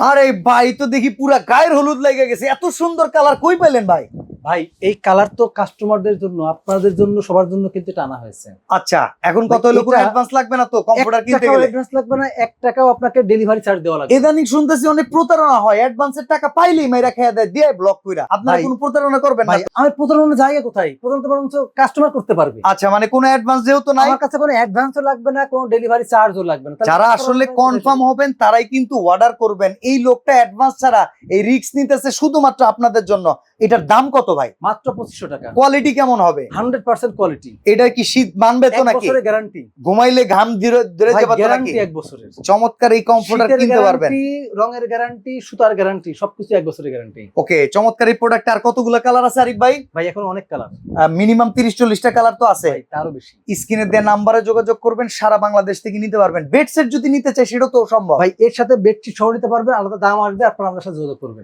আরে ভাই তো দেখি পুরা গায়ের হলুদ লেগে গেছে, এত সুন্দর কালার কই পাইলেন ভাই? ভাই এই কালার তো কাস্টমারদের জন্য, আপনাদের জন্য, সবার জন্য কিন্তু টানা হয়েছে। আচ্ছা এখন কত হলো? কোনো অ্যাডভান্স লাগবে না তো কম্পিউটার কিনতে গেলে? অ্যাডভান্স লাগবে না, 1 টাকাও আপনাকে ডেলিভারি চার্জ দেওয়া লাগবে। ইদানিং শুনতেছি অনেক প্রতারণা হয়, অ্যাডভান্সের টাকা পাইলেই মাইরা খেয়ে দেয়, দিয়ে ব্লক কইরা। আপনারা ভাই, কোনো প্রতারণা করবেন না? ভাই আমি প্রতারণার জায়গা কোথায়? প্রতারণা তো বরঞ্চ কাস্টমার করতে পারবে। আচ্ছা মানে কোনো অ্যাডভান্স যেহেতু নাই, আমার কাছে কোনো অ্যাডভান্সও লাগবে না, কোনো ডেলিভারি চার্জও লাগবে না। তাহলে যারা প্রতারণা আসলে কোথায় কনফার্ম যাবে? হবেন তারাই কিন্তু অর্ডার করবেন। এই লোকটা অ্যাডভান্স ছাড়া এই রিস্ক নিতেছে শুধুমাত্র আপনাদের জন্য। এটার দাম কত ভাই? মাত্র 2500 টাকা। কোয়ালিটি কেমন হবে? 100% কোয়ালিটি। এটা কি শীত মানবে তো 1 নাকি? বছরের গ্যারান্টি। ঘুমাইলে ঘাম ধরে যাবে তো গ্যারান্টি নাকি? 1 বছরের। চমৎকার এই কমফোর্টার শীতের কিনতে পারবেন। গ্যারান্টি, রঙের গ্যারান্টি, সুতার গ্যারান্টি, সবকিছু 1 বছরের গ্যারান্টি। ওকে, চমৎকার এই প্রোডাক্ট। আর কতগুলো কালার আছে আরিফ ভাই? ভাই এখন অনেক কালার, মিনিমাম 30-40টা কালার তো আছে। ভাই তারও বেশি। স্ক্রিনে দেওয়া নাম্বারে যোগাযোগ করবেন, সারা বাংলাদেশ থেকে নিতে পারবেন। বেড সেট যদি নিতে চাই সেটাও তো সম্ভব। ভাই এর সাথে বেডশিট সহ নিতে পারবেন, আলাদা দাম আসবে, আপনারা আমাদের সাথে যোগাযোগ করবেন।